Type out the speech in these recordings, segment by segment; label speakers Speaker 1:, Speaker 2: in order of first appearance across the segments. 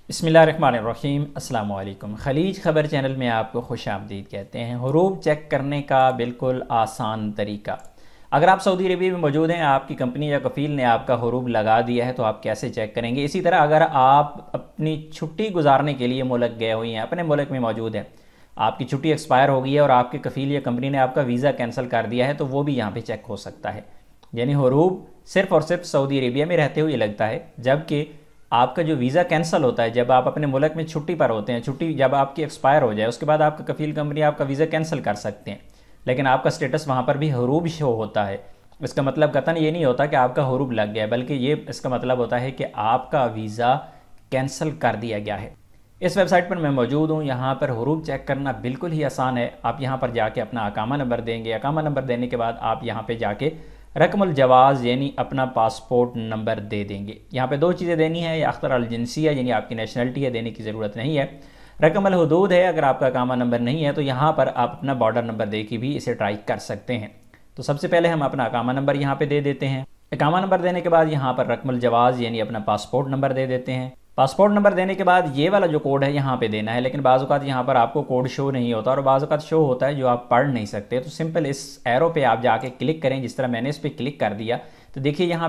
Speaker 1: बिस्मिल्लाहिर्रहमानिर्रहीम अस्सलाम वालेकुम। खलीज ख़बर चैनल में आपको खुश आमदीद कहते हैं। हुरूब चेक करने का बिल्कुल आसान तरीका। अगर आप सऊदी अरबिया में मौजूद हैं, आपकी कंपनी या कफ़ील ने आपका हुरूब लगा दिया है तो आप कैसे चेक करेंगे। इसी तरह अगर आप अपनी छुट्टी गुजारने के लिए मुल्क गए हुए हैं, अपने मुल्क में मौजूद हैं, आपकी छुट्टी एक्सपायर हो गई है और आपके कफ़ील या कंपनी ने आपका वीज़ा कैंसिल कर दिया है, तो वो भी यहाँ पर चेक हो सकता है। यानी हुरूब सिर्फ़ और सिर्फ सऊदी अरबिया में रहते हुए लगता है, जबकि आपका जो वीज़ा कैंसिल होता है जब आप अपने मुल्क में छुट्टी पर होते हैं, छुट्टी जब आपकी एक्सपायर हो जाए उसके बाद आपका कफ़ील कंपनी आपका वीज़ा कैंसिल कर सकते हैं, लेकिन आपका स्टेटस वहाँ पर भी हुरूब शो होता है। इसका मतलब कतन ये नहीं होता कि आपका हुरूब लग गया है, बल्कि ये इसका मतलब होता है कि आपका वीज़ा कैंसिल कर दिया गया है। इस वेबसाइट पर मैं मौजूद हूँ। यहाँ पर हुरूब चेक करना बिल्कुल ही आसान है। आप यहाँ पर जाके अपना अकामा नंबर देंगे। अकामा नंबर देने के बाद आप यहाँ पे जाके रकमुल जवाज़ यानी अपना पासपोर्ट नंबर दे देंगे। यहाँ पे दो चीज़ें देनी है, या अख्तर अल जिनसिया यानी आपकी नेशनलिटी है, देने की ज़रूरत नहीं है। रकम अल हुदूद है, अगर आपका अकामा नंबर नहीं है तो यहाँ पर आप अपना बॉर्डर नंबर दे के भी इसे ट्राई कर सकते हैं। तो सबसे पहले हम अपना अकामा नंबर यहाँ पे दे देते हैं। अकामा नंबर देने के बाद यहाँ पर रकमुल जवाज़ यानी अपना पासपोर्ट नंबर दे देते हैं। पासपोर्ट नंबर देने के बाद ये वाला जो कोड है यहाँ पे देना है, लेकिन बाज़ औक़ात यहाँ पर आपको कोड शो नहीं होता और बाज़ औक़ात शो होता है जो आप पढ़ नहीं सकते। तो सिंपल इस एरो पे आप जाके क्लिक करें, जिस तरह मैंने इस पर क्लिक कर दिया तो देखिए यहाँ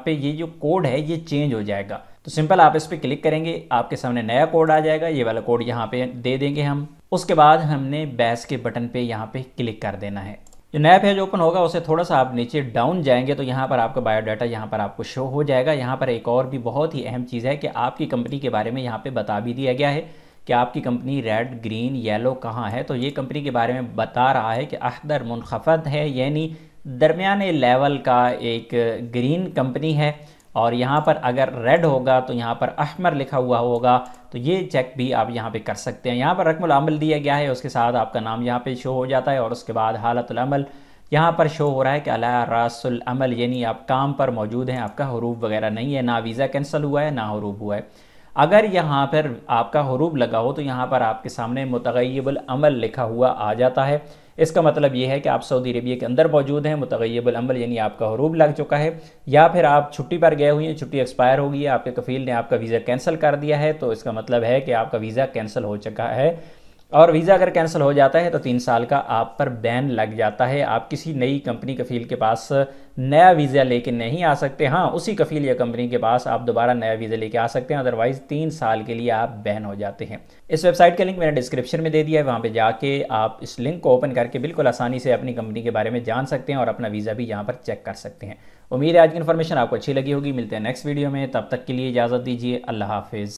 Speaker 1: पे ये जो कोड है ये चेंज हो जाएगा। तो सिंपल आप इस पर क्लिक करेंगे, आपके सामने नया कोड आ जाएगा। ये वाला कोड यहाँ पे दे देंगे हम। उसके बाद हमने बैस के बटन पे यहाँ पे क्लिक कर देना है। जो नया पेज ओपन होगा उसे थोड़ा सा आप नीचे डाउन जाएंगे तो यहाँ पर आपका बायोडाटा यहाँ पर आपको शो हो जाएगा। यहाँ पर एक और भी बहुत ही अहम चीज़ है कि आपकी कंपनी के बारे में यहाँ पे बता भी दिया गया है कि आपकी कंपनी रेड, ग्रीन, येलो कहाँ है। तो ये कंपनी के बारे में बता रहा है कि अहदर मुनखफद है, यानी दरमियाने लेवल का एक ग्रीन कंपनी है। और यहाँ पर अगर रेड होगा तो यहाँ पर अहमर लिखा हुआ होगा, तो ये चेक भी आप यहाँ पे कर सकते हैं। यहाँ पर रकमुल अमल दिया गया है, उसके साथ आपका नाम यहाँ पे शो हो जाता है और उसके बाद हालतुल अमल यहाँ पर शो हो रहा है कि अला रासुल अमल, यानी आप काम पर मौजूद हैं, आपका हुरूब वगैरह नहीं है, ना वीज़ा कैंसिल हुआ है ना हुरूब हुआ है। अगर यहाँ पर आपका हुरूब लगा हो तो यहाँ पर आपके सामने मुतगय्यबुल अमल लिखा हुआ आ जाता है। इसका मतलब ये है कि आप सऊदी अरबिया के अंदर मौजूद हैं, मुतगय्यबुल अमल यानी आपका हुरूब लग चुका है, या फिर आप छुट्टी पर गए हुए हैं, छुट्टी एक्सपायर हो गई है, आपके कफ़ील ने आपका वीज़ा कैंसिल कर दिया है, तो इसका मतलब है कि आपका वीज़ा कैंसिल हो चुका है। और वीज़ा अगर कैंसिल हो जाता है तो 3 साल का आप पर बैन लग जाता है। आप किसी नई कंपनी कफ़ील के पास नया वीज़ा लेके नहीं आ सकते। हाँ, उसी कफ़ील या कंपनी के पास आप दोबारा नया वीज़ा लेके आ सकते हैं, अदरवाइज़ 3 साल के लिए आप बैन हो जाते हैं। इस वेबसाइट का लिंक मैंने डिस्क्रिप्शन में दे दिया है, वहाँ पे जाके आप इस लिंक को ओपन करके बिल्कुल आसानी से अपनी कंपनी के बारे में जान सकते हैं और अपना वीज़ा भी यहाँ पर चेक कर सकते हैं। उम्मीद है आज की इन्फॉर्मेशन आपको अच्छी लगी होगी। मिलते हैं नेक्स्ट वीडियो में, तब तक के लिए इजाज़त दीजिए। अल्लाह हाफिज़।